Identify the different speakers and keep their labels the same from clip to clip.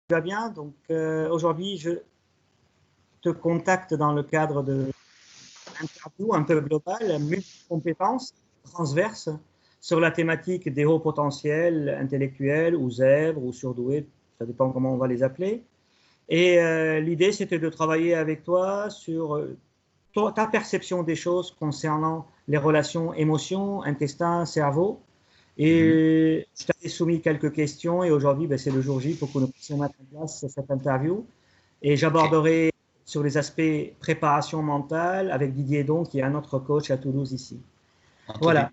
Speaker 1: vas bien. Donc aujourd'hui, je te contacte dans le cadre d'une interview un peu globale, multi-compétences transverses sur la thématique des hauts potentiels intellectuels ou zèbres ou surdoués, ça dépend comment on va les appeler. Et l'idée, c'était de travailler avec toi sur ta perception des choses concernant les relations émotions, intestin, cerveau. Et je t'avais soumis quelques questions et aujourd'hui, ben, c'est le jour J pour que nous puissions mettre en place cette interview. Et j'aborderai sur les aspects préparation mentale avec Didier Don, qui est un autre coach à Toulouse ici.
Speaker 2: Entendu.
Speaker 1: Voilà.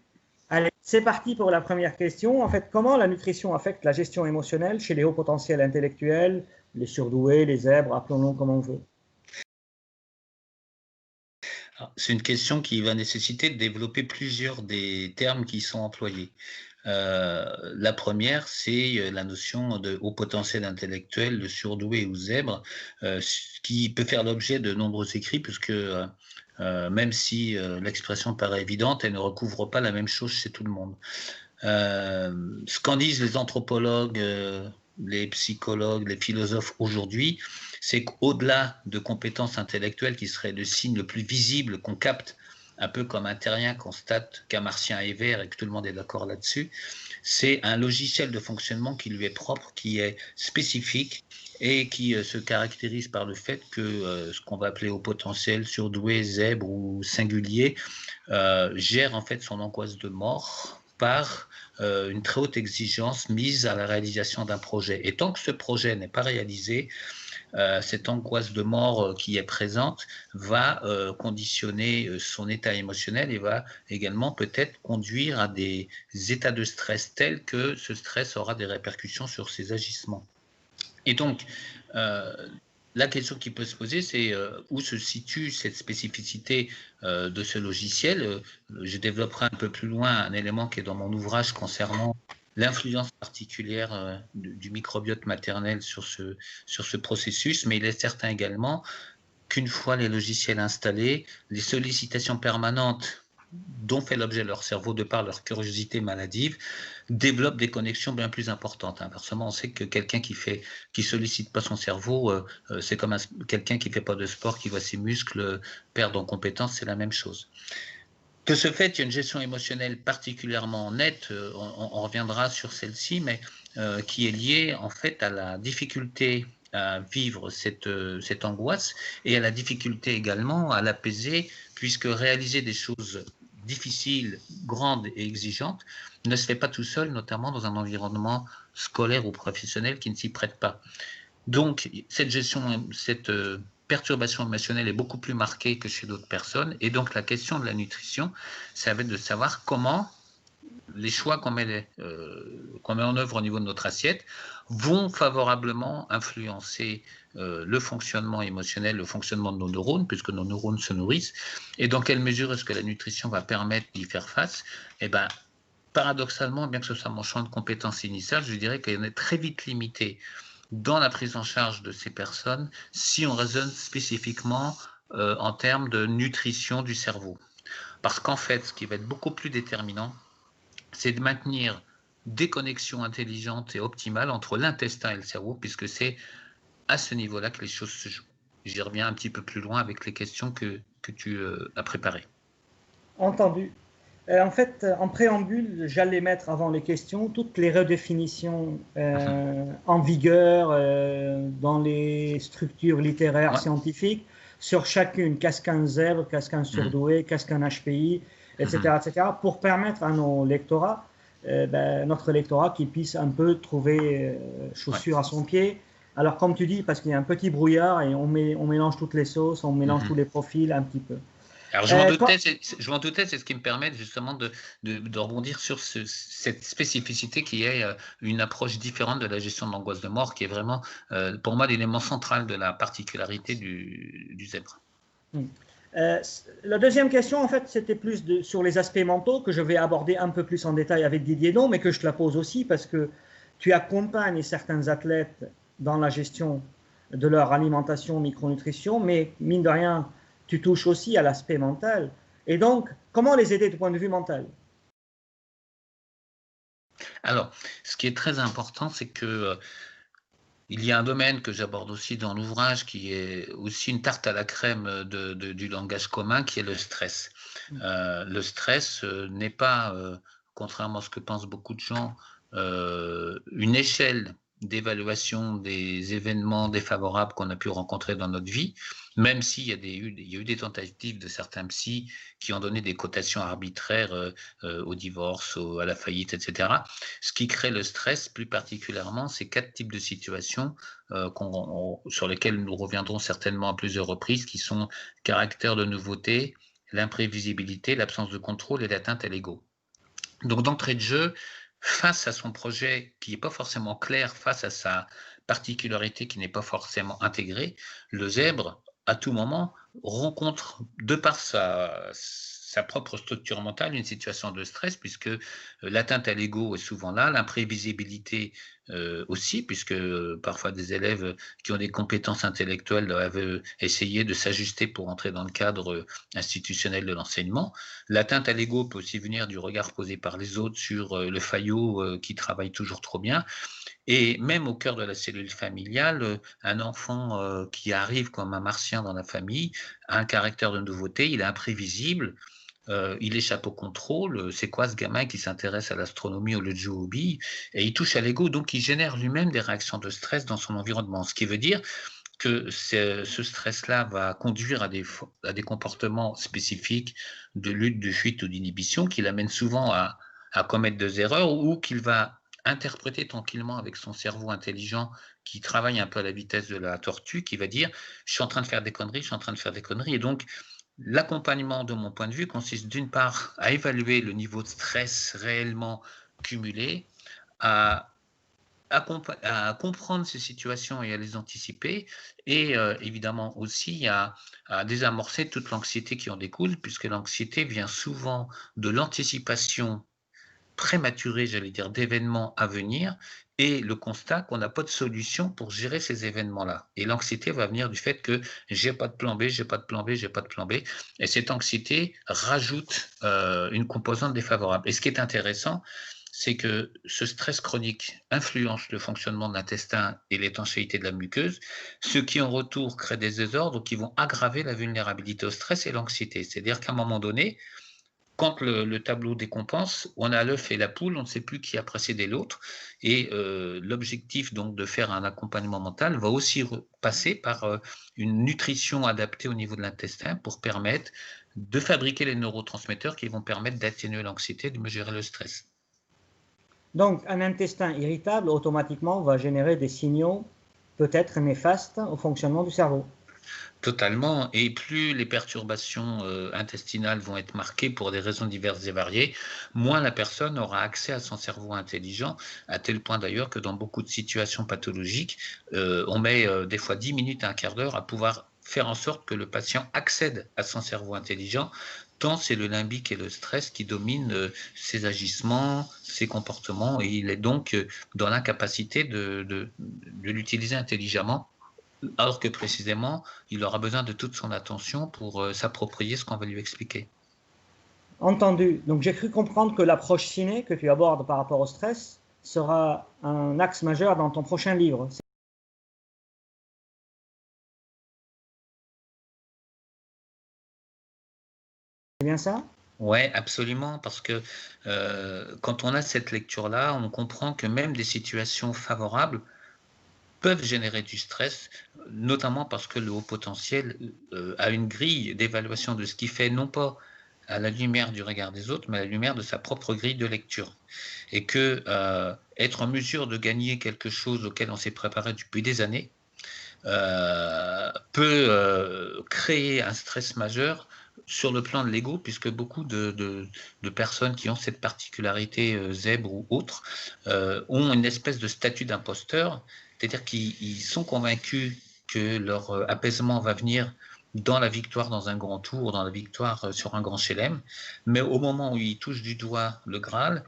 Speaker 1: Allez, c'est parti pour la première question. En fait, comment la nutrition affecte la gestion émotionnelle chez les hauts potentiels intellectuels, les surdoués, les zèbres, appelons-les comme on veut?
Speaker 2: C'est une question qui va nécessiter de développer plusieurs des termes qui sont employés. La première, c'est la notion de haut potentiel intellectuel, de surdoué ou zèbre, qui peut faire l'objet de nombreux écrits, puisque même si l'expression paraît évidente, elle ne recouvre pas la même chose chez tout le monde. Ce qu'en disent les anthropologues, les psychologues, les philosophes aujourd'hui, c'est qu'au-delà de compétences intellectuelles qui seraient le signe le plus visible qu'on capte, un peu comme un terrien constate qu'un martien est vert et que tout le monde est d'accord là-dessus, c'est un logiciel de fonctionnement qui lui est propre, qui est spécifique et qui se caractérise par le fait que ce qu'on va appeler au potentiel surdoué, zèbre ou singulier gère en fait son angoisse de mort par une très haute exigence mise à la réalisation d'un projet. Et tant que ce projet n'est pas réalisé, cette angoisse de mort qui est présente va conditionner son état émotionnel et va également peut-être conduire à des états de stress tels que ce stress aura des répercussions sur ses agissements. Et donc, la question qui peut se poser, c'est où se situe cette spécificité de ce logiciel. Je développerai un peu plus loin un élément qui est dans mon ouvrage concernant l'influence particulière du microbiote maternel sur ce processus, mais il est certain également qu'une fois les logiciels installés, les sollicitations permanentes dont fait l'objet leur cerveau de par leur curiosité maladive, développent des connexions bien plus importantes. Inversement, on sait que quelqu'un qui sollicite pas son cerveau, c'est comme quelqu'un qui fait pas de sport, qui voit ses muscles perdre en compétence, c'est la même chose. De ce fait, il y a une gestion émotionnelle particulièrement nette, on reviendra sur celle-ci, mais qui est liée en fait à la difficulté à vivre cette angoisse et à la difficulté également à l'apaiser, puisque réaliser des choses difficiles, grandes et exigeantes ne se fait pas tout seul, notamment dans un environnement scolaire ou professionnel qui ne s'y prête pas. Donc, cette perturbation émotionnelle est beaucoup plus marquée que chez d'autres personnes. Et donc, la question de la nutrition, ça va être de savoir comment les choix qu'on met en œuvre au niveau de notre assiette vont favorablement influencer le fonctionnement émotionnel, le fonctionnement de nos neurones, puisque nos neurones se nourrissent. Et dans quelle mesure est-ce que la nutrition va permettre d'y faire face? Eh bien, paradoxalement, bien que ce soit mon champ de compétences initial, je dirais qu'il est très vite limité dans la prise en charge de ces personnes si on raisonne spécifiquement en termes de nutrition du cerveau. Parce qu'en fait, ce qui va être beaucoup plus déterminant, c'est de maintenir des connexions intelligentes et optimales entre l'intestin et le cerveau, puisque c'est à ce niveau-là que les choses se jouent. J'y reviens un petit peu plus loin avec les questions que tu as préparées.
Speaker 1: Entendu. En fait, en préambule, j'allais mettre avant les questions toutes les redéfinitions en vigueur dans les structures littéraires scientifiques sur chacune, qu'est-ce qu'un zèbre, qu'est-ce qu'un surdoué, qu'est-ce qu'un HPI, etc., pour permettre à nos lectorats, notre lectorat, qui puisse un peu trouver chaussure à son pied. Alors, comme tu dis, parce qu'il y a un petit brouillard et on mélange toutes les sauces, on mélange tous les profils un petit peu.
Speaker 2: Alors, je m'en doutais, c'est ce qui me permet justement de rebondir sur cette spécificité qui est une approche différente de la gestion de l'angoisse de mort, qui est vraiment, pour moi, l'élément central de la particularité du zèbre.
Speaker 1: La deuxième question, en fait, c'était plus sur les aspects mentaux, que je vais aborder un peu plus en détail avec Didier Don, mais que je te la pose aussi parce que tu accompagnes certains athlètes dans la gestion de leur alimentation, micronutrition, mais mine de rien, tu touches aussi à l'aspect mental. Et donc, comment les aider du point de vue mental?
Speaker 2: Alors, ce qui est très important, c'est que Il y a un domaine que j'aborde aussi dans l'ouvrage qui est aussi une tarte à la crème du langage commun, qui est le stress. Le stress n'est pas, contrairement à ce que pensent beaucoup de gens, une échelle d'évaluation des événements défavorables qu'on a pu rencontrer dans notre vie, même s'il y a il y a eu des tentatives de certains psys qui ont donné des cotations arbitraires au divorce, à la faillite, etc. Ce qui crée le stress, plus particulièrement, c'est 4 types de situations sur lesquelles nous reviendrons certainement à plusieurs reprises, qui sont caractère de nouveauté, l'imprévisibilité, l'absence de contrôle et l'atteinte à l'ego. Donc d'entrée de jeu, face à son projet qui n'est pas forcément clair, face à sa particularité qui n'est pas forcément intégrée, le zèbre, à tout moment, rencontre, de par sa propre structure mentale, une situation de stress, puisque l'atteinte à l'ego est souvent là, l'imprévisibilité aussi, puisque parfois des élèves qui ont des compétences intellectuelles doivent essayer de s'ajuster pour entrer dans le cadre institutionnel de l'enseignement. L'atteinte à l'ego peut aussi venir du regard posé par les autres sur le faillot qui travaille toujours trop bien. Et même au cœur de la cellule familiale, un enfant qui arrive comme un martien dans la famille a un caractère de nouveauté, il est imprévisible, il échappe au contrôle. C'est quoi ce gamin qui s'intéresse à l'astronomie au lieu de jouer aux billes? Et il touche à l'ego, donc il génère lui-même des réactions de stress dans son environnement. Ce qui veut dire que ce stress-là va conduire à des comportements spécifiques de lutte, de fuite ou d'inhibition qui l'amènent souvent à commettre des erreurs ou qu'il va interpréter tranquillement avec son cerveau intelligent qui travaille un peu à la vitesse de la tortue, qui va dire: «Je suis en train de faire des conneries, je suis en train de faire des conneries» et donc l'accompagnement, de mon point de vue, consiste d'une part à évaluer le niveau de stress réellement cumulé, à à comprendre ces situations et à les anticiper et évidemment aussi à désamorcer toute l'anxiété qui en découle, puisque l'anxiété vient souvent de l'anticipation prématurée, j'allais dire, d'événements à venir et le constat qu'on n'a pas de solution pour gérer ces événements-là. Et l'anxiété va venir du fait que j'ai pas de plan B, j'ai pas de plan B, j'ai pas de plan B. Et cette anxiété rajoute une composante défavorable. Et ce qui est intéressant, c'est que ce stress chronique influence le fonctionnement de l'intestin et l'étanchéité de la muqueuse, ce qui en retour crée des désordres qui vont aggraver la vulnérabilité au stress et l'anxiété. C'est-à-dire qu'à un moment donné, quand le tableau décompense, on a l'œuf et la poule, on ne sait plus qui a précédé l'autre. Et l'objectif donc de faire un accompagnement mental va aussi passer par une nutrition adaptée au niveau de l'intestin pour permettre de fabriquer les neurotransmetteurs qui vont permettre d'atténuer l'anxiété, de mesurer le stress.
Speaker 1: Donc, un intestin irritable, automatiquement, va générer des signaux peut-être néfastes au fonctionnement du cerveau.
Speaker 2: Totalement, et plus les perturbations intestinales vont être marquées pour des raisons diverses et variées, moins la personne aura accès à son cerveau intelligent, à tel point d'ailleurs que dans beaucoup de situations pathologiques, on met des fois 10 minutes à un quart d'heure à pouvoir faire en sorte que le patient accède à son cerveau intelligent, tant c'est le limbique et le stress qui dominent ses agissements, ses comportements, et il est donc dans l'incapacité de l'utiliser intelligemment, alors que précisément, il aura besoin de toute son attention pour s'approprier ce qu'on va lui expliquer.
Speaker 1: Entendu. Donc, j'ai cru comprendre que l'approche ciné que tu abordes par rapport au stress sera un axe majeur dans ton prochain livre. C'est bien ça?
Speaker 2: Ouais, absolument, parce que quand on a cette lecture-là, on comprend que même des situations favorables peuvent générer du stress, notamment parce que le haut potentiel a une grille d'évaluation de ce qu'il fait, non pas à la lumière du regard des autres, mais à la lumière de sa propre grille de lecture. Et que être en mesure de gagner quelque chose auquel on s'est préparé depuis des années peut créer un stress majeur sur le plan de l'ego, puisque beaucoup de personnes qui ont cette particularité zèbre ou autre ont une espèce de statut d'imposteur, c'est-à-dire qu'ils sont convaincus que leur apaisement va venir dans la victoire dans un grand tour, dans la victoire sur un grand chelem, mais au moment où ils touchent du doigt le Graal,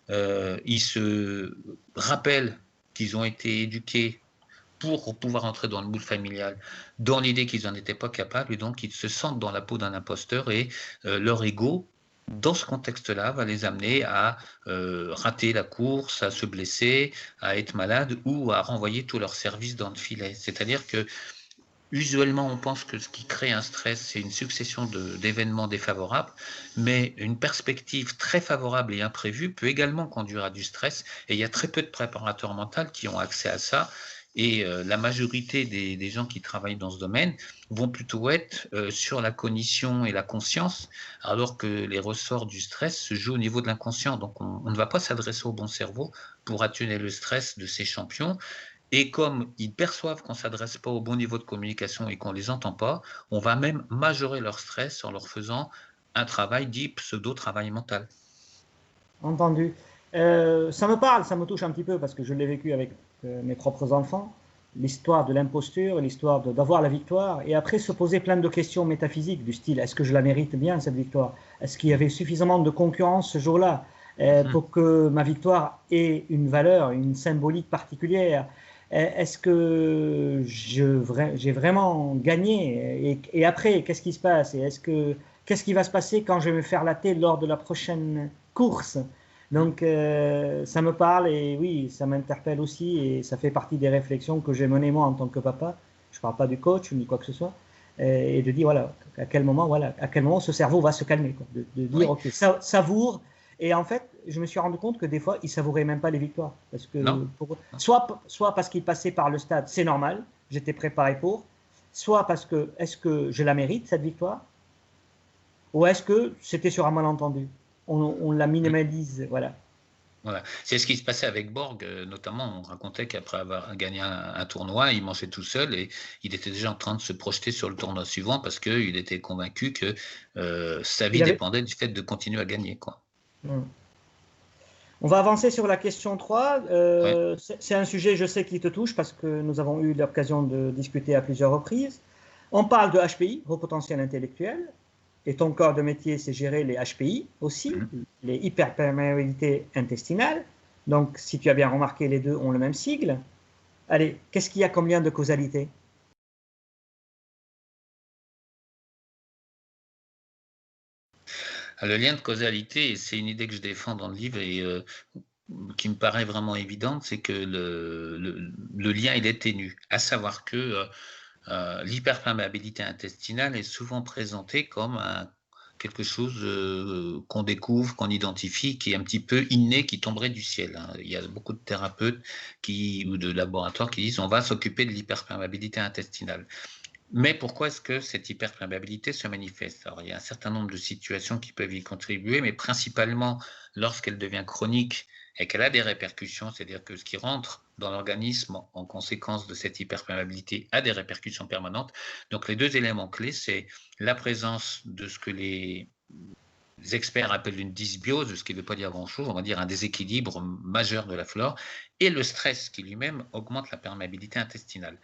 Speaker 2: ils se rappellent qu'ils ont été éduqués pour pouvoir entrer dans le moule familial, dans l'idée qu'ils n'en étaient pas capables, et donc ils se sentent dans la peau d'un imposteur, et leur ego dans ce contexte-là, va les amener à rater la course, à se blesser, à être malade ou à renvoyer tous leurs services dans le filet. C'est-à-dire que usuellement, on pense que ce qui crée un stress, c'est une succession d'événements défavorables, mais une perspective très favorable et imprévue peut également conduire à du stress. Et il y a très peu de préparateurs mentaux qui ont accès à ça. Et la majorité des gens qui travaillent dans ce domaine vont plutôt être sur la cognition et la conscience, alors que les ressorts du stress se jouent au niveau de l'inconscient. Donc, on ne va pas s'adresser au bon cerveau pour atténuer le stress de ces champions. Et comme ils perçoivent qu'on ne s'adresse pas au bon niveau de communication et qu'on ne les entend pas, on va même majorer leur stress en leur faisant un travail dit pseudo-travail mental.
Speaker 1: Entendu. Ça me parle, ça me touche un petit peu parce que je l'ai vécu avec mes propres enfants. L'histoire de l'imposture, l'histoire d'avoir la victoire, et après se poser plein de questions métaphysiques du style, est-ce que je la mérite bien cette victoire? Est-ce qu'il y avait suffisamment de concurrence ce jour-là pour que ma victoire ait une valeur, une symbolique particulière? Est-ce que j'ai vraiment gagné? Et après, qu'est-ce qui se passe? Et qu'est-ce qui va se passer quand je vais me faire latter lors de la prochaine course? Donc, ça me parle et oui, ça m'interpelle aussi et ça fait partie des réflexions que j'ai menées moi en tant que papa. Je ne parle pas du coach ni quoi que ce soit. Et de dire, voilà, à quel moment ce cerveau va se calmer, quoi, de dire, ok, savoure. Et en fait, je me suis rendu compte que des fois, il ne savourait même pas les victoires. Parce que soit parce qu'il passait par le stade, c'est normal, j'étais préparé pour, soit parce que, est-ce que je la mérite, cette victoire? Ou est-ce que c'était sur un malentendu? On la minimalise, voilà.
Speaker 2: Voilà. C'est ce qui se passait avec Borg, notamment. On racontait qu'après avoir gagné un tournoi, il mangeait tout seul et il était déjà en train de se projeter sur le tournoi suivant parce qu'il était convaincu que sa vie dépendait du fait de continuer à gagner, quoi.
Speaker 1: On va avancer sur la question 3. C'est un sujet, je sais, qui te touche parce que nous avons eu l'occasion de discuter à plusieurs reprises. On parle de HPI, haut potentiel intellectuel. Et ton corps de métier, c'est gérer les HPI aussi, les hyperperméabilités intestinales. Donc, si tu as bien remarqué, les deux ont le même sigle. Allez, qu'est-ce qu'il y a comme lien de causalité?
Speaker 2: Le lien de causalité, c'est une idée que je défends dans le livre et qui me paraît vraiment évidente, c'est que le lien, il est ténu. À savoir que l'hyperperméabilité intestinale est souvent présentée comme quelque chose qu'on découvre, qu'on identifie, qui est un petit peu inné, qui tomberait du ciel. Il y a beaucoup de thérapeutes ou de laboratoires qui disent on va s'occuper de l'hyperperméabilité intestinale. Mais pourquoi est-ce que cette hyperperméabilité se manifeste? Alors, il y a un certain nombre de situations qui peuvent y contribuer, mais principalement lorsqu'elle devient chronique et qu'elle a des répercussions, c'est-à-dire que ce qui rentre dans l'organisme en conséquence de cette hyperperméabilité a des répercussions permanentes. Donc, les deux éléments clés, c'est la présence de ce que les experts appellent une dysbiose, ce qui ne veut pas dire grand-chose, on va dire un déséquilibre majeur de la flore, et le stress qui lui-même augmente la perméabilité intestinale.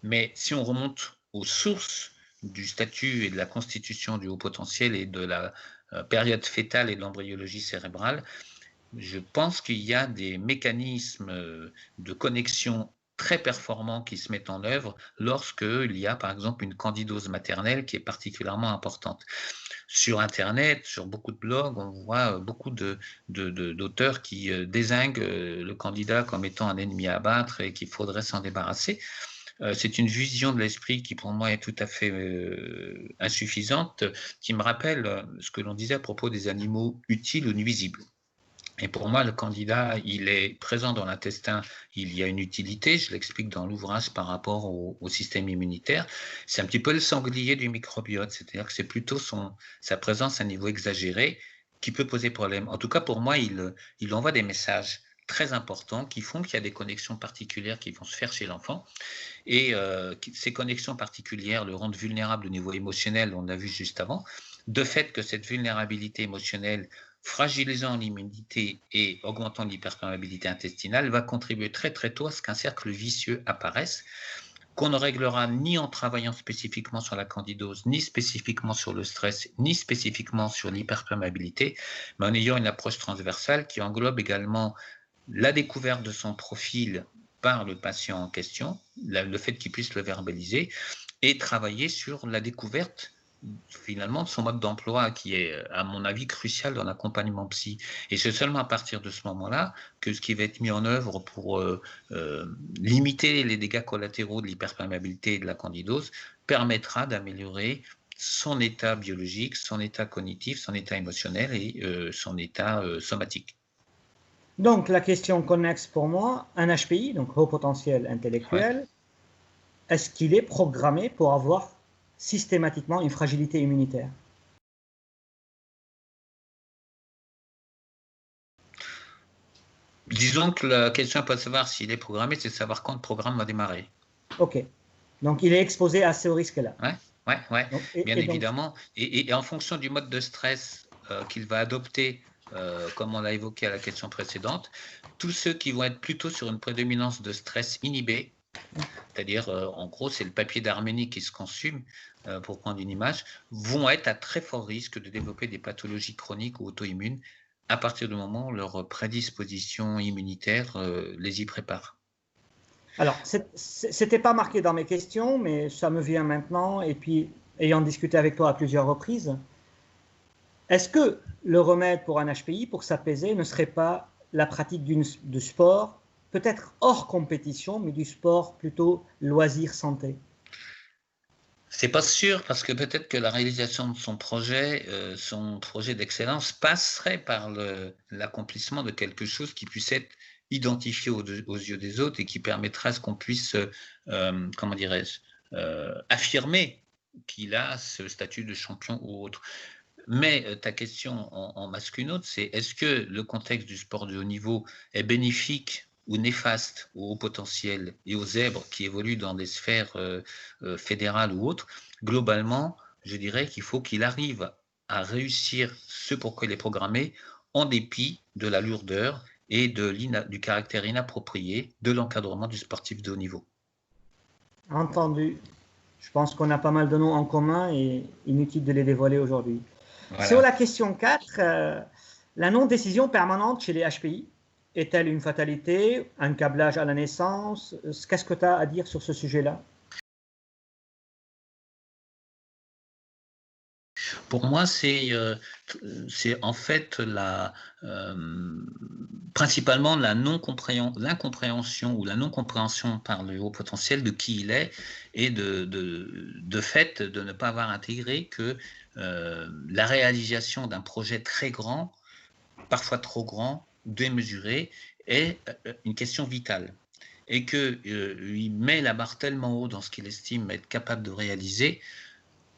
Speaker 2: Mais si on remonte aux sources du statut et de la constitution du haut potentiel et de la période fœtale et de l'embryologie cérébrale, je pense qu'il y a des mécanismes de connexion très performants qui se mettent en œuvre lorsqu'il y a par exemple une candidose maternelle qui est particulièrement importante. Sur Internet, sur beaucoup de blogs, on voit beaucoup d'auteurs qui dézinguent le candidat comme étant un ennemi à abattre et qu'il faudrait s'en débarrasser. C'est une vision de l'esprit qui, pour moi, est tout à fait insuffisante, qui me rappelle ce que l'on disait à propos des animaux utiles ou nuisibles. Et pour moi, le candidat, il est présent dans l'intestin, il y a une utilité, je l'explique dans l'ouvrage par rapport au système immunitaire. C'est un petit peu le sanglier du microbiote, c'est-à-dire que c'est plutôt sa présence à un niveau exagéré qui peut poser problème. En tout cas, pour moi, il envoie des messages très importants qui font qu'il y a des connexions particulières qui vont se faire chez l'enfant. Et ces connexions particulières le rendent vulnérable au niveau émotionnel, on l'a vu juste avant. De fait que cette vulnérabilité émotionnelle, fragilisant l'immunité et augmentant l'hyperperméabilité intestinale, va contribuer très très tôt à ce qu'un cercle vicieux apparaisse, qu'on ne réglera ni en travaillant spécifiquement sur la candidose, ni spécifiquement sur le stress, ni spécifiquement sur l'hyperperméabilité, mais en ayant une approche transversale qui englobe également la découverte de son profil par le patient en question, le fait qu'il puisse le verbaliser, et travailler sur la découverte finalement de son mode d'emploi qui est, à mon avis, crucial dans l'accompagnement psy. Et c'est seulement à partir de ce moment-là que ce qui va être mis en œuvre pour limiter les dégâts collatéraux de l'hyperperméabilité et de la candidose permettra d'améliorer son état biologique, son état cognitif, son état émotionnel et son état somatique.
Speaker 1: Donc, la question connexe pour moi, un HPI, donc haut potentiel intellectuel, est-ce qu'il est programmé pour avoir systématiquement une fragilité immunitaire?
Speaker 2: Disons que la question pas de savoir s'il est programmé, c'est de savoir quand le programme va démarrer.
Speaker 1: Ok. Donc, il est exposé à ce risque-là.
Speaker 2: Ouais, bien évidemment. Et en fonction du mode de stress qu'il va adopter, comme on l'a évoqué à la question précédente, tous ceux qui vont être plutôt sur une prédominance de stress inhibé, c'est-à-dire, en gros, c'est le papier d'Arménie qui se consume, pour prendre une image, vont être à très fort risque de développer des pathologies chroniques ou auto-immunes à partir du moment où leur prédisposition immunitaire les y prépare.
Speaker 1: Alors, c'était pas marqué dans mes questions, mais ça me vient maintenant. Et puis, ayant discuté avec toi à plusieurs reprises, est-ce que le remède pour un HPI, pour s'apaiser, ne serait pas la pratique de sport, peut-être hors compétition, mais du sport plutôt loisir santé?
Speaker 2: C'est pas sûr parce que peut-être que la réalisation de son projet d'excellence passerait par l'accomplissement de quelque chose qui puisse être identifié aux yeux des autres et qui permettra à ce qu'on puisse, comment dirais-je, affirmer qu'il a ce statut de champion ou autre. Mais ta question en masque une autre, c'est est-ce que le contexte du sport de haut niveau est bénéfique ou néfaste aux hauts potentiels et aux zèbres qui évoluent dans des sphères fédérales ou autres? Globalement, je dirais qu'il faut qu'il arrive à réussir ce pour quoi il est programmé en dépit de la lourdeur et du caractère inapproprié de l'encadrement du sportif de haut niveau.
Speaker 1: Entendu. Je pense qu'on a pas mal de noms en commun et inutile de les dévoiler aujourd'hui.
Speaker 2: Voilà.
Speaker 1: Sur la question 4, la non-décision permanente chez les HPI est-elle une fatalité, un câblage à la naissance? Qu'est-ce que tu as à dire sur ce sujet-là?
Speaker 2: Pour moi, c'est en fait principalement l'incompréhension ou la non-compréhension par le haut potentiel de qui il est et de fait de ne pas avoir intégré que la réalisation d'un projet très grand, parfois trop grand, démesuré, est une question vitale. Et qu'il met la barre tellement haut dans ce qu'il estime être capable de réaliser,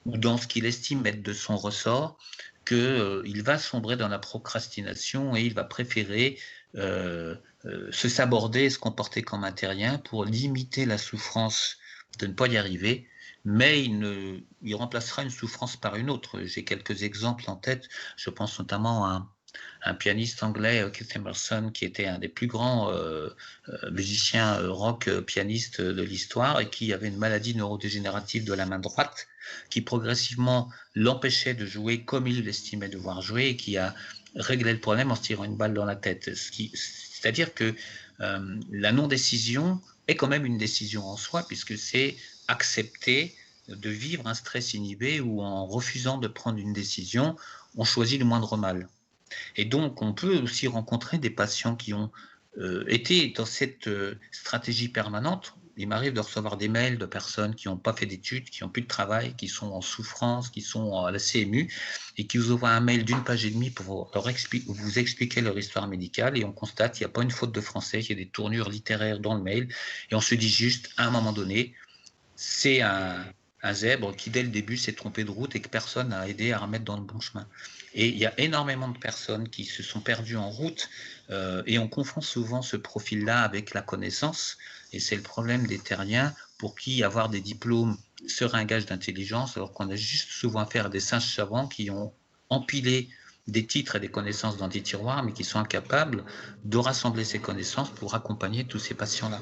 Speaker 2: ou dans ce qu'il estime être de son ressort, qu'il va sombrer dans la procrastination et il va préférer se saborder et se comporter comme un terrien pour limiter la souffrance de ne pas y arriver, mais il remplacera une souffrance par une autre. J'ai quelques exemples en tête, je pense notamment à un pianiste anglais, Keith Emerson, qui était un des plus grands musiciens rock pianistes de l'histoire et qui avait une maladie neurodégénérative de la main droite qui progressivement l'empêchait de jouer comme il estimait devoir jouer et qui a réglé le problème en se tirant une balle dans la tête. C'est-à-dire que la non-décision est quand même une décision en soi puisque c'est accepter de vivre un stress inhibé où en refusant de prendre une décision, on choisit le moindre mal. Et donc, on peut aussi rencontrer des patients qui ont été dans cette stratégie permanente. Il m'arrive de recevoir des mails de personnes qui n'ont pas fait d'études, qui n'ont plus de travail, qui sont en souffrance, qui sont assez émues, et qui vous envoient un mail d'une page et demie pour vous expliquer leur histoire médicale, et on constate qu'il n'y a pas une faute de français, qu'il y a des tournures littéraires dans le mail, et on se dit juste, à un moment donné, c'est un zèbre qui, dès le début, s'est trompé de route et que personne n'a aidé à remettre dans le bon chemin. Et il y a énormément de personnes qui se sont perdues en route et on confond souvent ce profil-là avec la connaissance. Et c'est le problème des terriens pour qui avoir des diplômes serait un gage d'intelligence, alors qu'on a juste souvent affaire à des singes savants qui ont empilé des titres et des connaissances dans des tiroirs, mais qui sont incapables de rassembler ces connaissances pour accompagner tous ces patients-là.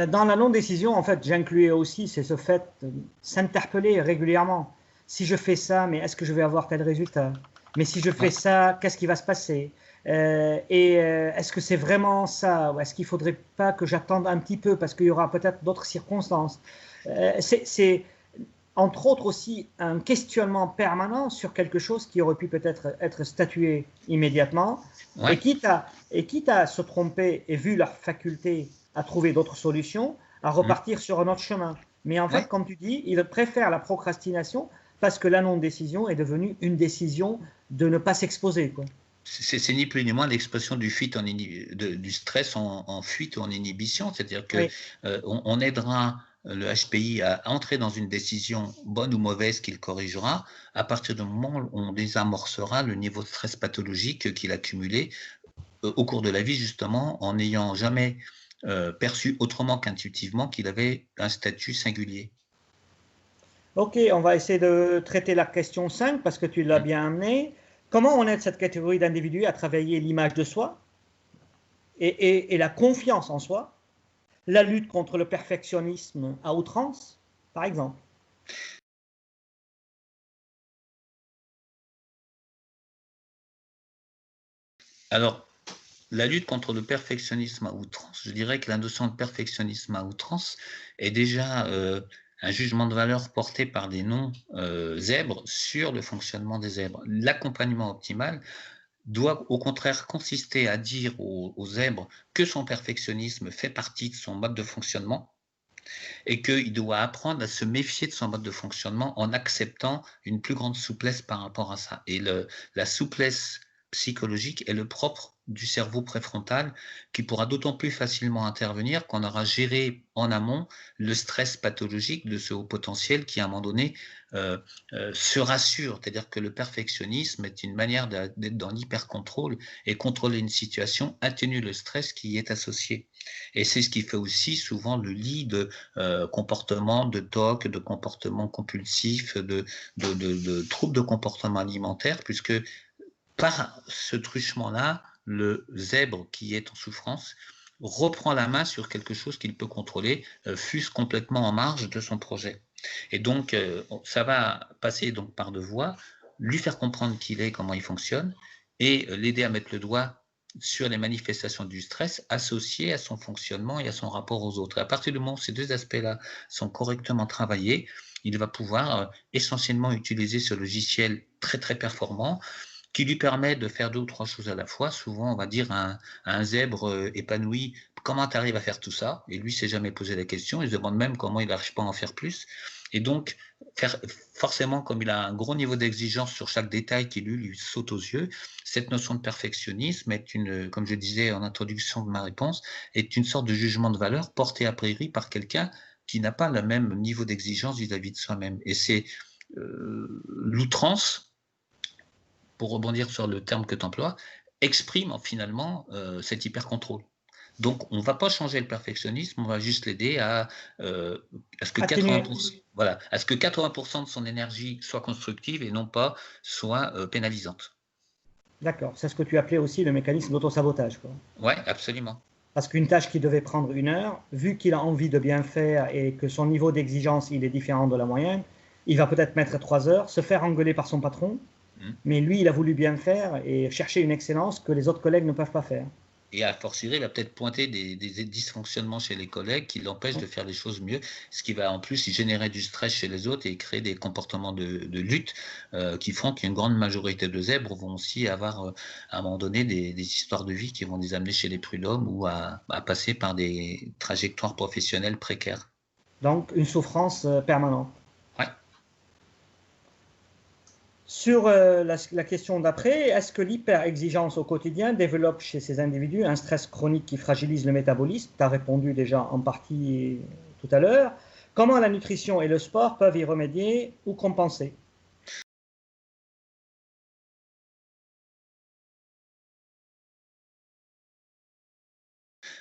Speaker 1: Dans la non-décision, en fait, j'incluais aussi, c'est ce fait de s'interpeller régulièrement. Si je fais ça, mais est-ce que je vais avoir tel résultat? Mais si je fais ça, qu'est-ce qui va se passer? Est-ce que c'est vraiment ça? Ou est-ce qu'il ne faudrait pas que j'attende un petit peu parce qu'il y aura peut-être d'autres circonstances? entre autres aussi un questionnement permanent sur quelque chose qui aurait pu peut-être être statué immédiatement,
Speaker 2: Ouais.
Speaker 1: et quitte à se tromper et vu leur faculté à trouver d'autres solutions, à repartir sur un autre chemin. Mais en fait, comme tu dis, ils préfèrent la procrastination parce que la non-décision est devenue une décision de ne pas s'exposer, quoi.
Speaker 2: C'est ni plus ni moins l'expression du stress en fuite ou en inhibition, c'est-à-dire que
Speaker 1: Oui.
Speaker 2: on aidera le HPI à entrer dans une décision bonne ou mauvaise qu'il corrigera à partir du moment où on désamorcera le niveau de stress pathologique qu'il a cumulé au cours de la vie, justement, en n'ayant jamais perçu autrement qu'intuitivement qu'il avait un statut singulier.
Speaker 1: Ok, on va essayer de traiter la question 5 parce que tu l'as bien amené. Comment on aide cette catégorie d'individus à travailler l'image de soi et la confiance en soi, la lutte contre le perfectionnisme à outrance, par exemple?
Speaker 2: Alors, la lutte contre le perfectionnisme à outrance, je dirais que la notion de perfectionnisme à outrance est déjà un jugement de valeur porté par des non-zèbres sur le fonctionnement des zèbres. L'accompagnement optimal doit au contraire consister à dire aux zèbres que son perfectionnisme fait partie de son mode de fonctionnement et qu'il doit apprendre à se méfier de son mode de fonctionnement en acceptant une plus grande souplesse par rapport à ça. Et la souplesse psychologique est le propre du cerveau préfrontal qui pourra d'autant plus facilement intervenir qu'on aura géré en amont le stress pathologique de ce haut potentiel qui, à un moment donné, se rassure. C'est-à-dire que le perfectionnisme est une manière d'être dans l'hyper-contrôle et contrôler une situation atténue le stress qui y est associé. Et c'est ce qui fait aussi souvent le lit de comportements de TOC, de comportements compulsifs, de troubles de comportement alimentaire, puisque par ce truchement-là, le zèbre qui est en souffrance reprend la main sur quelque chose qu'il peut contrôler, fût-ce complètement en marge de son projet. Et donc, ça va passer donc par deux voies, lui faire comprendre qui il est, comment il fonctionne, et l'aider à mettre le doigt sur les manifestations du stress associées à son fonctionnement et à son rapport aux autres. Et à partir du moment où ces deux aspects-là sont correctement travaillés, il va pouvoir essentiellement utiliser ce logiciel très, très performant qui lui permet de faire deux ou trois choses à la fois. Souvent, on va dire à un zèbre épanoui, comment tu arrives à faire tout ça? Et lui, s'est jamais posé la question. Il se demande même comment il n'arrive pas à en faire plus. Et donc, forcément, comme il a un gros niveau d'exigence sur chaque détail qui lui saute aux yeux, cette notion de perfectionnisme est comme je disais en introduction de ma réponse, est une sorte de jugement de valeur porté a priori par quelqu'un qui n'a pas le même niveau d'exigence vis-à-vis de soi-même. Et c'est l'outrance, pour rebondir sur le terme que tu emploies, exprime finalement cet hyper-contrôle. Donc, on ne va pas changer le perfectionnisme, on va juste l'aider à ce que 80%, voilà, à ce que 80% de son énergie soit constructive et non pas soit pénalisante.
Speaker 1: D'accord, c'est ce que tu appelais aussi le mécanisme d'autosabotage, quoi.
Speaker 2: Oui, absolument.
Speaker 1: Parce qu'une tâche qui devait prendre 1 heure, vu qu'il a envie de bien faire et que son niveau d'exigence il est différent de la moyenne, il va peut-être mettre 3 heures, se faire engueuler par son patron, mais lui, il a voulu bien faire et chercher une excellence que les autres collègues ne peuvent pas faire.
Speaker 2: Et à fortiori, il va peut-être pointer des dysfonctionnements chez les collègues qui l'empêchent de faire les choses mieux, ce qui va en plus générer du stress chez les autres et créer des comportements de lutte qui font qu'une grande majorité de zèbres vont aussi avoir à un moment donné des histoires de vie qui vont les amener chez les prud'hommes ou à passer par des trajectoires professionnelles précaires.
Speaker 1: Donc, une souffrance permanente.
Speaker 2: Ouais.
Speaker 1: Sur la question d'après, est-ce que l'hyper-exigence au quotidien développe chez ces individus un stress chronique qui fragilise le métabolisme? Tu as répondu déjà en partie tout à l'heure. Comment la nutrition et le sport peuvent y remédier ou compenser?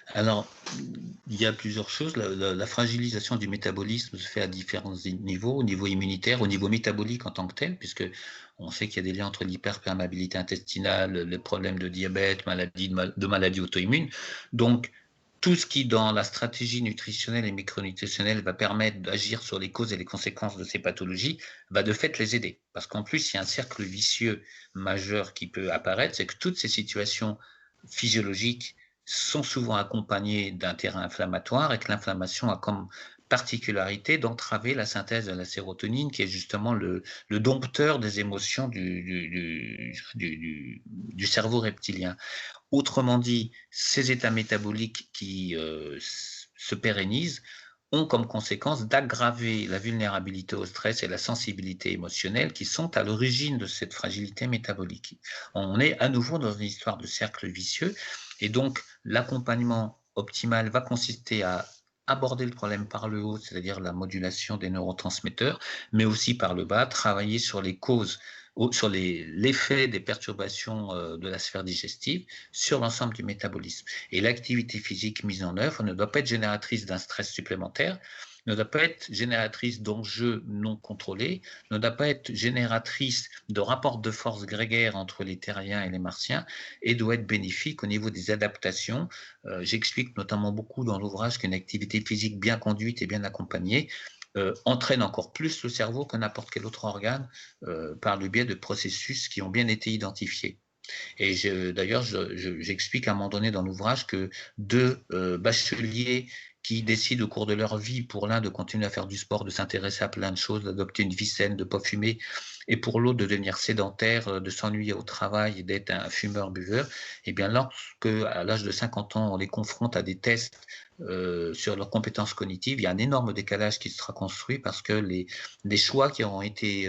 Speaker 2: Alors, il y a plusieurs choses. La fragilisation du métabolisme se fait à différents niveaux, au niveau immunitaire, au niveau métabolique en tant que tel, puisque on sait qu'il y a des liens entre l'hyperperméabilité intestinale, les problèmes de diabète, de maladies auto-immunes. Donc, tout ce qui, dans la stratégie nutritionnelle et micronutritionnelle, va permettre d'agir sur les causes et les conséquences de ces pathologies, va de fait les aider. Parce qu'en plus, il y a un cercle vicieux majeur qui peut apparaître, c'est que toutes ces situations physiologiques sont souvent accompagnées d'un terrain inflammatoire et que l'inflammation a comme particularité d'entraver la synthèse de la sérotonine, qui est justement le dompteur des émotions du cerveau reptilien. Autrement dit, ces états métaboliques qui se pérennisent ont comme conséquence d'aggraver la vulnérabilité au stress et la sensibilité émotionnelle qui sont à l'origine de cette fragilité métabolique. On est à nouveau dans une histoire de cercle vicieux, et donc l'accompagnement optimal va consister à aborder le problème par le haut, c'est-à-dire la modulation des neurotransmetteurs, mais aussi par le bas, travailler sur les causes, sur l'effet des perturbations de la sphère digestive sur l'ensemble du métabolisme. Et l'activité physique mise en œuvre ne doit pas être génératrice d'un stress supplémentaire, ne doit pas être génératrice d'enjeux non contrôlés, ne doit pas être génératrice de rapports de force grégaires entre les terriens et les martiens, et doit être bénéfique au niveau des adaptations. J'explique notamment beaucoup dans l'ouvrage qu'une activité physique bien conduite et bien accompagnée entraîne encore plus le cerveau que n'importe quel autre organe par le biais de processus qui ont bien été identifiés. Et d'ailleurs, j'explique à un moment donné dans l'ouvrage que deux bacheliers qui décident au cours de leur vie, pour l'un de continuer à faire du sport, de s'intéresser à plein de choses, d'adopter une vie saine, de ne pas fumer, et pour l'autre de devenir sédentaire, de s'ennuyer au travail et d'être un fumeur-buveur, et bien lorsque, à l'âge de 50 ans, on les confronte à des tests sur leurs compétences cognitives, il y a un énorme décalage qui sera construit parce que les choix qui auront été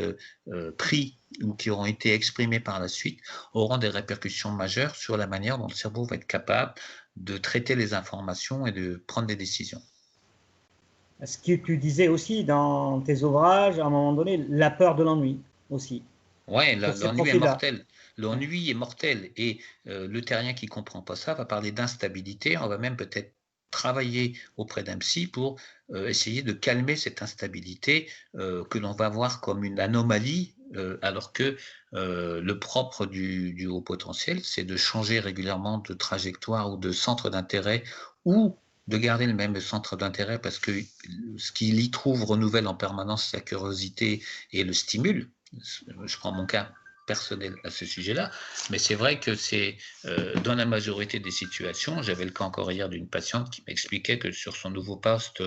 Speaker 2: pris ou qui auront été exprimés par la suite auront des répercussions majeures sur la manière dont le cerveau va être capable de traiter les informations et de prendre des décisions.
Speaker 1: Ce que tu disais aussi dans tes ouvrages, à un moment donné, la peur de l'ennui aussi.
Speaker 2: Oui, l'ennui est mortel. L'ennui est mortel. Et le terrien qui ne comprend pas ça va parler d'instabilité. On va même peut-être travailler auprès d'un psy pour essayer de calmer cette instabilité que l'on va voir comme une anomalie, alors que le propre du haut potentiel, c'est de changer régulièrement de trajectoire ou de centre d'intérêt, ou de garder le même centre d'intérêt parce que ce qu'il y trouve renouvelle en permanence sa curiosité et le stimule. Je prends mon cas personnel à ce sujet-là, mais c'est vrai que c'est dans la majorité des situations. J'avais le cas encore hier d'une patiente qui m'expliquait que sur son nouveau poste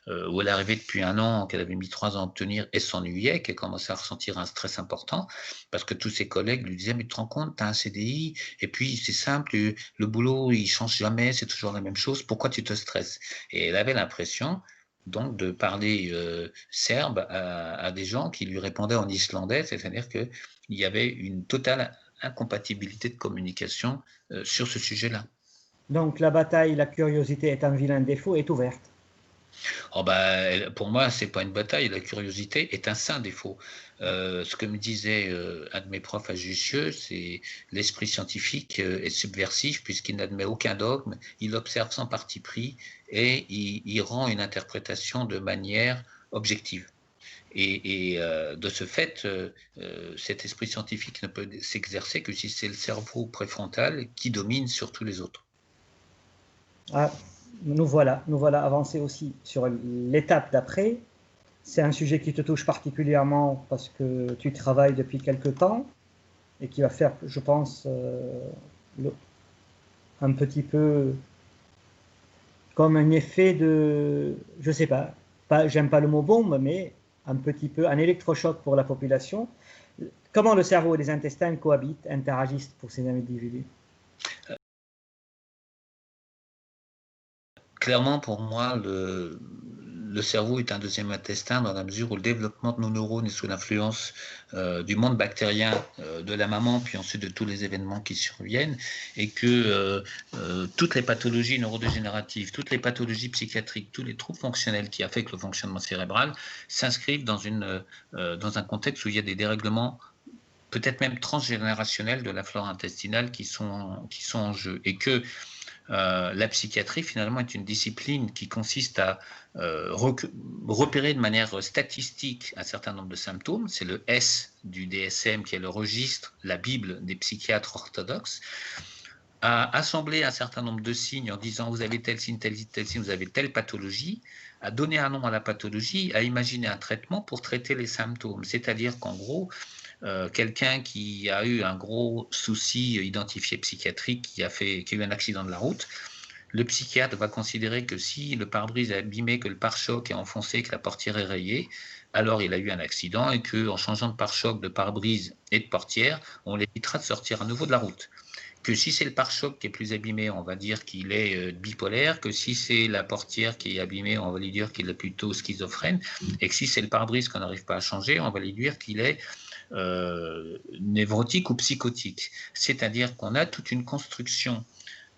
Speaker 2: où elle arrivait depuis 1 an, qu'elle avait mis 3 ans à obtenir, et s'ennuyait, qu'elle commençait à ressentir un stress important parce que tous ses collègues lui disaient « mais tu te rends compte, tu as un CDI et puis c'est simple, le boulot il change jamais, c'est toujours la même chose, pourquoi tu te stresses ?» Et elle avait l'impression donc de parler serbe à des gens qui lui répondaient en islandais, c'est-à-dire qu'il y avait une totale incompatibilité de communication sur ce sujet-là.
Speaker 1: Donc la bataille, la curiosité est un vilain défaut, est ouverte.
Speaker 2: Oh bah, pour moi, c'est pas une bataille, la curiosité est un saint défaut. Ce que me disait un de mes profs à Jussieu, c'est l'esprit scientifique est subversif puisqu'il n'admet aucun dogme, il observe sans parti pris et il rend une interprétation de manière objective. Et de ce fait, cet esprit scientifique ne peut s'exercer que si c'est le cerveau préfrontal qui domine sur tous les autres.
Speaker 1: Ah, nous voilà avancés aussi sur l'étape d'après. C'est un sujet qui te touche particulièrement parce que tu travailles depuis quelque temps et qui va faire, je pense, un petit peu comme un effet de, je sais pas, j'aime pas le mot bombe, mais un petit peu un électrochoc pour la population. Comment le cerveau et les intestins cohabitent, interagissent pour ces individus?
Speaker 2: Clairement, pour moi, le cerveau est un deuxième intestin dans la mesure où le développement de nos neurones est sous l'influence du monde bactérien de la maman, puis ensuite de tous les événements qui surviennent, et que toutes les pathologies neurodégénératives, toutes les pathologies psychiatriques, tous les troubles fonctionnels qui affectent le fonctionnement cérébral s'inscrivent dans un contexte où il y a des dérèglements peut-être même transgénérationnels de la flore intestinale qui sont en jeu, et que la psychiatrie, finalement, est une discipline qui consiste à repérer de manière statistique un certain nombre de symptômes. C'est le S du DSM, qui est le registre, la Bible des psychiatres orthodoxes, à assembler un certain nombre de signes en disant vous avez tel signe, vous avez telle pathologie, à donner un nom à la pathologie, à imaginer un traitement pour traiter les symptômes. C'est-à-dire qu'en gros, quelqu'un qui a eu un gros souci identifié psychiatrique, qui a eu un accident de la route, le psychiatre va considérer que si le pare-brise est abîmé, que le pare-choc est enfoncé, que la portière est rayée, alors il a eu un accident et qu'en changeant de pare-choc, de pare-brise et de portière, on l'évitera de sortir à nouveau de la route. Que si c'est le pare-choc qui est plus abîmé, on va dire qu'il est bipolaire, que si c'est la portière qui est abîmée, on va lui dire qu'il est plutôt schizophrène, et que si c'est le pare-brise qu'on n'arrive pas à changer, on va lui dire qu'il est névrotique ou psychotique. C'est-à-dire qu'on a toute une construction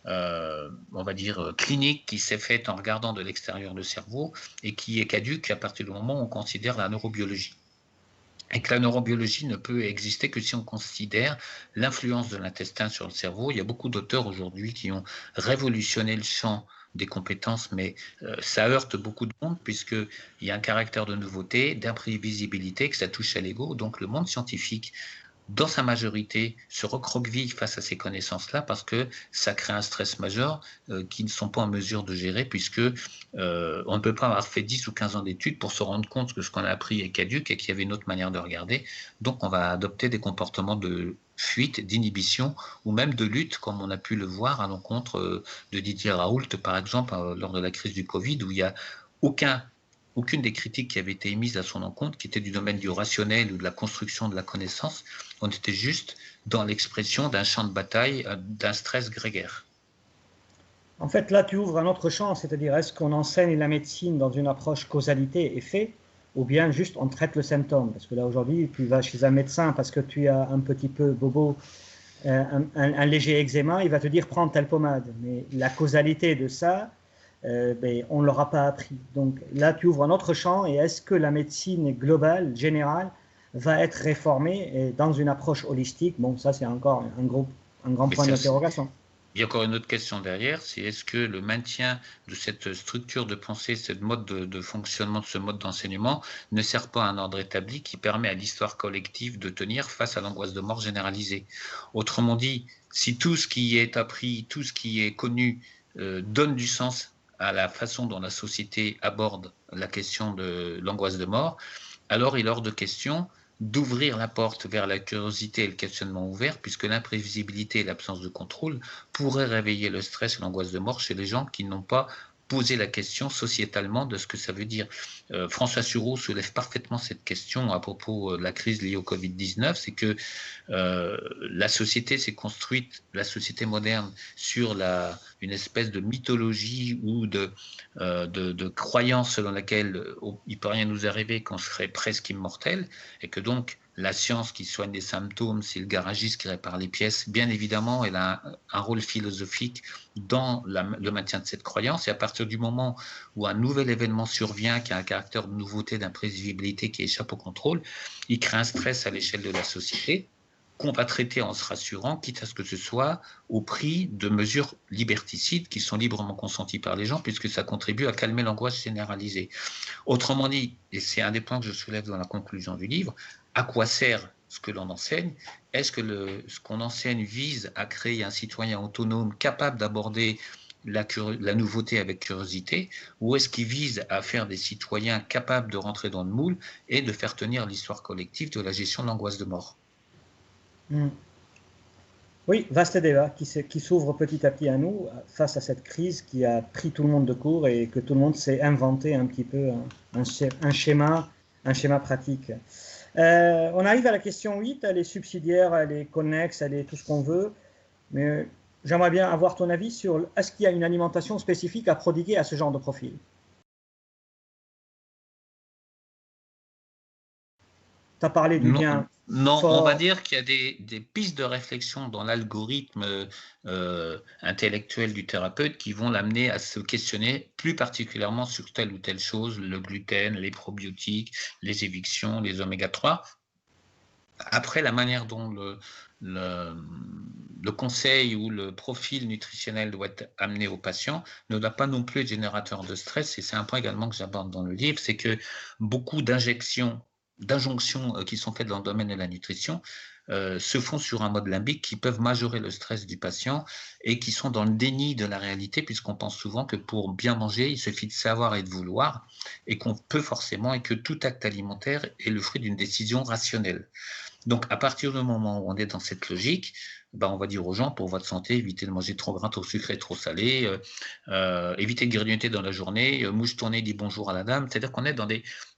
Speaker 2: on va dire, clinique qui s'est faite en regardant de l'extérieur le cerveau et qui est caduque à partir du moment où on considère la neurobiologie. Et que la neurobiologie ne peut exister que si on considère l'influence de l'intestin sur le cerveau. Il y a beaucoup d'auteurs aujourd'hui qui ont révolutionné le champ des compétences, mais ça heurte beaucoup de monde puisqu'il y a un caractère de nouveauté, d'imprévisibilité, que ça touche à l'ego. Donc le monde scientifique, dans sa majorité, se recroqueville face à ces connaissances-là parce que ça crée un stress majeur qu'ils ne sont pas en mesure de gérer puisque on ne peut pas avoir fait 10 ou 15 ans d'études pour se rendre compte que ce qu'on a appris est caduque et qu'il y avait une autre manière de regarder. Donc, on va adopter des comportements de fuite, d'inhibition ou même de lutte, comme on a pu le voir à l'encontre de Didier Raoult, par exemple, lors de la crise du Covid, où il n'y a aucune des critiques qui avaient été émises à son encontre, qui était du domaine du rationnel ou de la construction de la connaissance, on était juste dans l'expression d'un champ de bataille, d'un stress grégaire.
Speaker 1: En fait, là, tu ouvres un autre champ, c'est-à-dire est-ce qu'on enseigne la médecine dans une approche causalité-effet ou bien juste on traite le symptôme? Parce que là, aujourd'hui, tu vas chez un médecin parce que tu as un petit peu bobo, un léger eczéma, il va te dire prends telle pommade. Mais la causalité de ça, on ne l'aura pas appris. Donc là, tu ouvres un autre champ et est-ce que la médecine globale, générale, va être réformée et dans une approche holistique? Bon, ça, c'est encore un grand point d'interrogation.
Speaker 2: Il y a encore une autre question derrière, c'est est-ce que le maintien de cette structure de pensée, ce mode de fonctionnement, de ce mode d'enseignement, ne sert pas à un ordre établi qui permet à l'histoire collective de tenir face à l'angoisse de mort généralisée? Autrement dit, si tout ce qui est appris, tout ce qui est connu donne du sens à la façon dont la société aborde la question de l'angoisse de mort, alors il est hors de question d'ouvrir la porte vers la curiosité et le questionnement ouvert, puisque l'imprévisibilité et l'absence de contrôle pourraient réveiller le stress et l'angoisse de mort chez les gens qui n'ont pas posé la question sociétalement de ce que ça veut dire. François Sureau soulève parfaitement cette question à propos de la crise liée au Covid-19, c'est que la société s'est construite, la société moderne, sur une espèce de mythologie ou de croyance selon laquelle il ne peut rien nous arriver, qu'on serait presque immortel, et que donc la science qui soigne les symptômes, c'est le garagiste qui répare les pièces. Bien évidemment, elle a un rôle philosophique dans le maintien de cette croyance. Et à partir du moment où un nouvel événement survient, qui a un caractère de nouveauté, d'imprévisibilité, qui échappe au contrôle, il crée un stress à l'échelle de la société qu'on va traiter en se rassurant, quitte à ce que ce soit au prix de mesures liberticides qui sont librement consenties par les gens, puisque ça contribue à calmer l'angoisse généralisée. Autrement dit, et c'est un des points que je soulève dans la conclusion du livre, à quoi sert ce que l'on enseigne? Est-ce que ce qu'on enseigne vise à créer un citoyen autonome capable d'aborder la nouveauté avec curiosité, ou est-ce qu'il vise à faire des citoyens capables de rentrer dans le moule et de faire tenir l'histoire collective de la gestion de l'angoisse de mort?
Speaker 1: Oui, vaste débat qui s'ouvre petit à petit à nous face à cette crise qui a pris tout le monde de court et que tout le monde s'est inventé un petit peu un schéma pratique. On arrive à la question 8, elle est subsidiaire, elle est connexe, elle est tout ce qu'on veut, mais j'aimerais bien avoir ton avis sur est-ce qu'il y a une alimentation spécifique à prodiguer à ce genre de profil? Tu as parlé du lien.
Speaker 2: Non, on va dire qu'il y a des pistes de réflexion dans l'algorithme intellectuel du thérapeute qui vont l'amener à se questionner plus particulièrement sur telle ou telle chose, le gluten, les probiotiques, les évictions, les oméga 3. Après, la manière dont le conseil ou le profil nutritionnel doit être amené au patient ne doit pas non plus être générateur de stress, et c'est un point également que j'aborde dans le livre, c'est que beaucoup d'injonctions qui sont faites dans le domaine de la nutrition se font sur un mode limbique qui peuvent majorer le stress du patient et qui sont dans le déni de la réalité, puisqu'on pense souvent que pour bien manger, il suffit de savoir et de vouloir, et qu'on peut forcément, et que tout acte alimentaire est le fruit d'une décision rationnelle. Donc, à partir du moment où on est dans cette logique, ben, on va dire aux gens, pour votre santé, évitez de manger trop gras, trop sucré, trop salé, évitez de grignoter dans la journée, mouche tournée, dit bonjour à la dame. C'est-à-dire qu'on est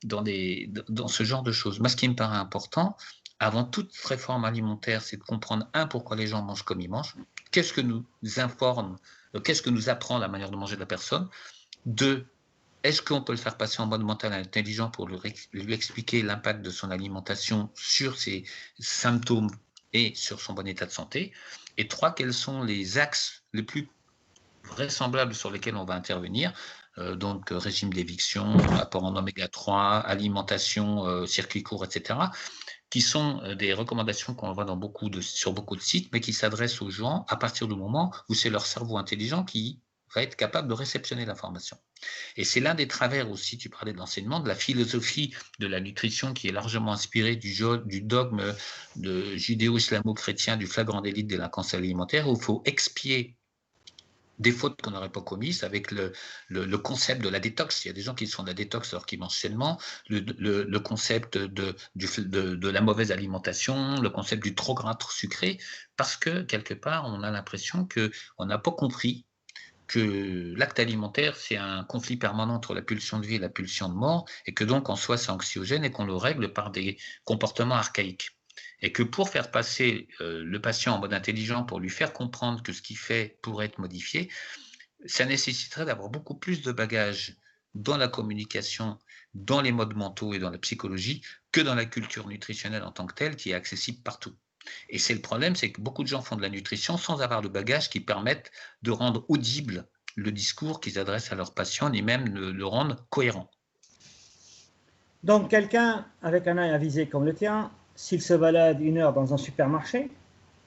Speaker 2: dans ce genre de choses. Moi, ce qui me paraît important, avant toute réforme alimentaire, c'est de comprendre, pourquoi les gens mangent comme ils mangent, qu'est-ce que nous informe, qu'est-ce que nous apprend la manière de manger de la personne. 2, est-ce qu'on peut le faire passer en mode mental intelligent pour lui expliquer l'impact de son alimentation sur ses symptômes et sur son bon état de santé. Et 3, quels sont les axes les plus vraisemblables sur lesquels on va intervenir, donc régime d'éviction, apport en oméga 3, alimentation, circuit court, etc., qui sont des recommandations qu'on voit sur beaucoup de sites, mais qui s'adressent aux gens à partir du moment où c'est leur cerveau intelligent qui va être capable de réceptionner l'information. Et c'est l'un des travers aussi, tu parlais de l'enseignement, de la philosophie de la nutrition qui est largement inspirée du dogme judéo-islamo-chrétien du flagrant délit de délinquance alimentaire, où il faut expier des fautes qu'on n'aurait pas commises avec le concept de la détox. Il y a des gens qui font de la détox alors qu'ils mangent sainement, le concept de la mauvaise alimentation, le concept du trop gras, trop sucré, parce que quelque part, on a l'impression qu'on n'a pas compris que l'acte alimentaire, c'est un conflit permanent entre la pulsion de vie et la pulsion de mort, et que donc en soi c'est anxiogène et qu'on le règle par des comportements archaïques. Et que pour faire passer le patient en mode intelligent, pour lui faire comprendre que ce qu'il fait pourrait être modifié, ça nécessiterait d'avoir beaucoup plus de bagages dans la communication, dans les modes mentaux et dans la psychologie, que dans la culture nutritionnelle en tant que telle, qui est accessible partout. Et c'est le problème, c'est que beaucoup de gens font de la nutrition sans avoir le bagage qui permette de rendre audible le discours qu'ils adressent à leurs patients, ni même de le rendre cohérent.
Speaker 1: Donc, quelqu'un avec un œil avisé comme le tien, s'il se balade 1 heure dans un supermarché,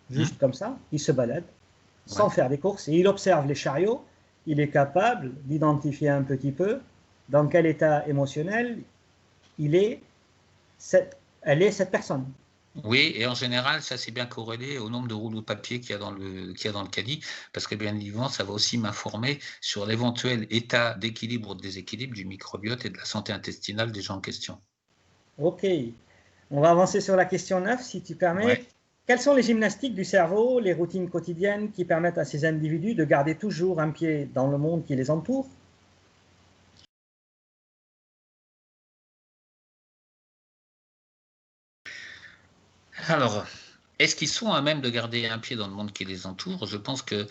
Speaker 1: juste comme ça, il se balade, sans faire des courses, et il observe les chariots, il est capable d'identifier un petit peu dans quel état émotionnel elle est cette personne.
Speaker 2: Oui, et en général, ça c'est bien corrélé au nombre de rouleaux de papier qu'il y a dans le caddie, parce que bien évidemment, ça va aussi m'informer sur l'éventuel état d'équilibre ou de déséquilibre du microbiote et de la santé intestinale des gens en question.
Speaker 1: Ok, on va avancer sur la question 9, si tu permets. Ouais. Quelles sont les gymnastiques du cerveau, les routines quotidiennes qui permettent à ces individus de garder toujours un pied dans le monde qui les entoure?
Speaker 2: Alors, est-ce qu'ils sont à même de garder un pied dans le monde qui les entoure? Je pense que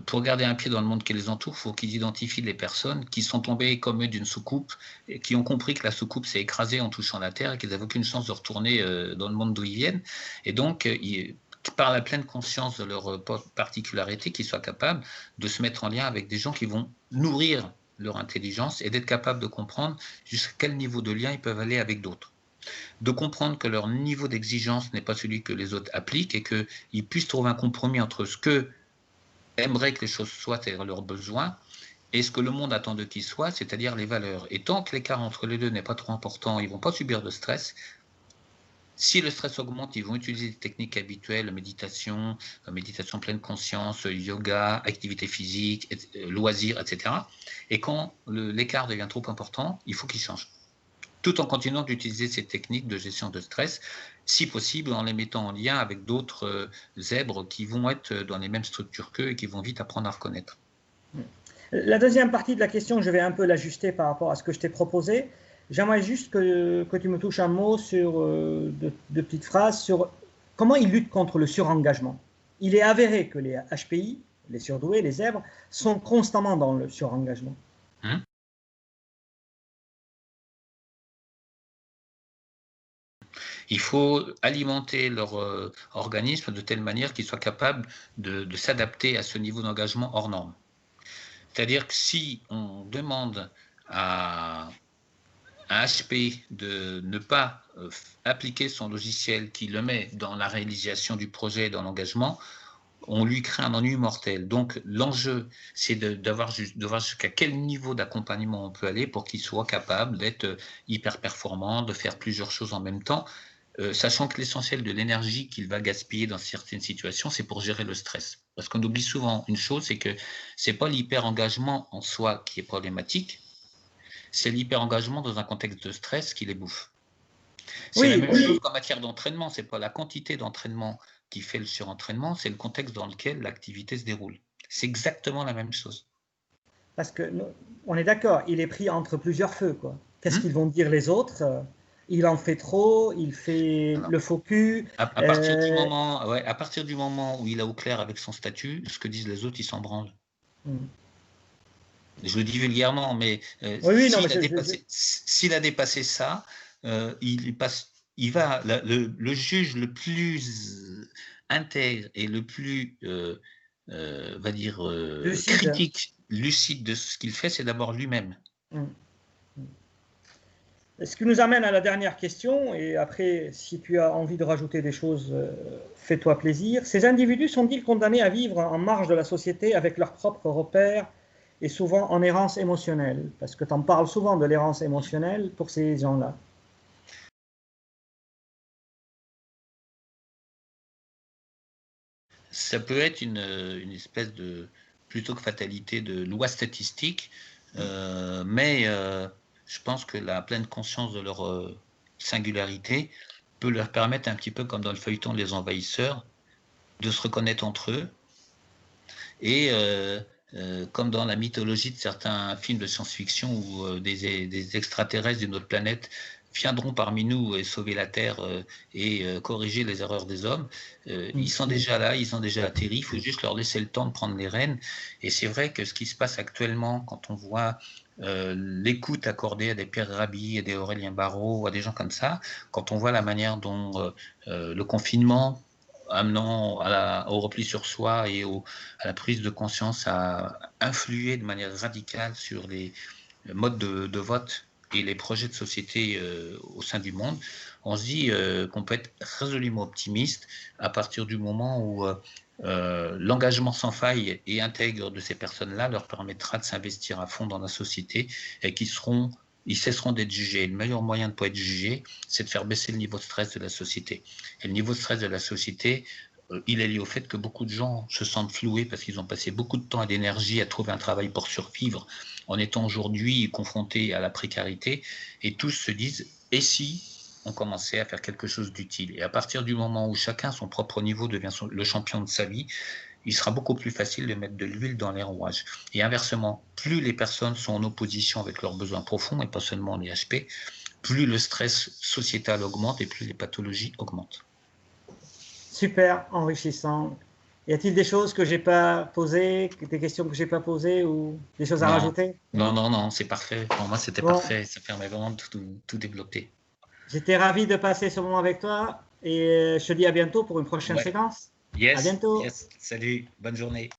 Speaker 2: pour garder un pied dans le monde qui les entoure, il faut qu'ils identifient les personnes qui sont tombées comme eux d'une soucoupe et qui ont compris que la soucoupe s'est écrasée en touchant la terre et qu'ils n'avaient aucune chance de retourner dans le monde d'où ils viennent. Et donc, par la pleine conscience de leur particularité, qu'ils soient capables de se mettre en lien avec des gens qui vont nourrir leur intelligence et d'être capables de comprendre jusqu'à quel niveau de lien ils peuvent aller avec d'autres. De comprendre que leur niveau d'exigence n'est pas celui que les autres appliquent et qu'ils puissent trouver un compromis entre ce que aimeraient que les choses soient, c'est-à-dire leurs besoins, et ce que le monde attend de qu'ils soient, c'est-à-dire les valeurs. Et tant que l'écart entre les deux n'est pas trop important, ils ne vont pas subir de stress. Si le stress augmente, ils vont utiliser des techniques habituelles, méditation pleine conscience, yoga, activité physique, loisirs, etc. Et quand l'écart devient trop important, il faut qu'ils changent, tout en continuant d'utiliser ces techniques de gestion de stress, si possible en les mettant en lien avec d'autres zèbres qui vont être dans les mêmes structures qu'eux et qui vont vite apprendre à reconnaître.
Speaker 1: La deuxième partie de la question, je vais un peu l'ajuster par rapport à ce que je t'ai proposé. J'aimerais juste que tu me touches un mot sur deux petites phrases sur comment ils luttent contre le surengagement. Il est avéré que les HPI, les surdoués, les zèbres, sont constamment dans le surengagement.
Speaker 2: Il faut alimenter leur organisme de telle manière qu'ils soient capables de s'adapter à ce niveau d'engagement hors norme. C'est-à-dire que si on demande à un HP de ne pas appliquer son logiciel qui le met dans la réalisation du projet, dans l'engagement, on lui crée un ennui mortel. Donc l'enjeu, c'est de voir jusqu'à quel niveau d'accompagnement on peut aller pour qu'il soit capable d'être hyper performant, de faire plusieurs choses en même temps, sachant que l'essentiel de l'énergie qu'il va gaspiller dans certaines situations, c'est pour gérer le stress. Parce qu'on oublie souvent une chose, c'est que ce n'est pas l'hyper-engagement en soi qui est problématique, c'est l'hyper-engagement dans un contexte de stress qui les bouffe. C'est la même chose qu'en matière d'entraînement, ce n'est pas la quantité d'entraînement qui fait le surentraînement, c'est le contexte dans lequel l'activité se déroule. C'est exactement la même chose.
Speaker 1: Parce que on est d'accord, il est pris entre plusieurs feux, quoi. Qu'est-ce qu'ils vont dire les autres? Il en fait trop, il fait le faux cul.
Speaker 2: À partir du moment où il est au clair avec son statut, ce que disent les autres, il s'en branle. Je le dis vulgairement, mais s'il a dépassé ça, il va, le juge le plus intègre et le plus, va dire, critique, lucide de ce qu'il fait, c'est d'abord lui-même.
Speaker 1: Ce qui nous amène à la dernière question, et après, si tu as envie de rajouter des choses, fais-toi plaisir. Ces individus sont-ils condamnés à vivre en marge de la société avec leurs propres repères et souvent en errance émotionnelle? Parce que tu en parles souvent de l'errance émotionnelle pour ces gens-là.
Speaker 2: Ça peut être une espèce de, plutôt que fatalité, de loi statistique, mais je pense que la pleine conscience de leur singularité peut leur permettre, un petit peu comme dans le feuilleton Les Envahisseurs, de se reconnaître entre eux. Et comme dans la mythologie de certains films de science-fiction où des extraterrestres d'une autre planète viendront parmi nous et sauver la Terre et corriger les erreurs des hommes, ils sont déjà là, ils ont déjà atterri, il faut juste leur laisser le temps de prendre les rênes. Et c'est vrai que ce qui se passe actuellement, quand on voit l'écoute accordée à des Pierre Rabhi, à des Aurélien Barraud, à des gens comme ça, quand on voit la manière dont le confinement amenant au repli sur soi et à la prise de conscience a influé de manière radicale sur les modes de vote et les projets de société au sein du monde, on se dit qu'on peut être résolument optimiste à partir du moment où l'engagement sans faille et intègre de ces personnes-là leur permettra de s'investir à fond dans la société et ils cesseront d'être jugés. Le meilleur moyen de ne pas être jugé, c'est de faire baisser le niveau de stress de la société. Et le niveau de stress de la société, il est lié au fait que beaucoup de gens se sentent floués parce qu'ils ont passé beaucoup de temps et d'énergie à trouver un travail pour survivre en étant aujourd'hui confrontés à la précarité, et tous se disent « et si on commençait à faire quelque chose d'utile ?» Et à partir du moment où chacun, son propre niveau, devient le champion de sa vie, il sera beaucoup plus facile de mettre de l'huile dans les rouages. Et inversement, plus les personnes sont en opposition avec leurs besoins profonds, et pas seulement les HP, plus le stress sociétal augmente et plus les pathologies augmentent.
Speaker 1: Super, enrichissant. Y a-t-il des choses que j'ai pas posées, des questions que j'ai pas posées ou des choses à rajouter?
Speaker 2: Non, c'est parfait. Pour moi, c'était parfait. Ça permet vraiment de tout développer.
Speaker 1: J'étais ravi de passer ce moment avec toi et je te dis à bientôt pour une prochaine séquence.
Speaker 2: Yes,
Speaker 1: à bientôt.
Speaker 2: Yes. Salut, bonne journée.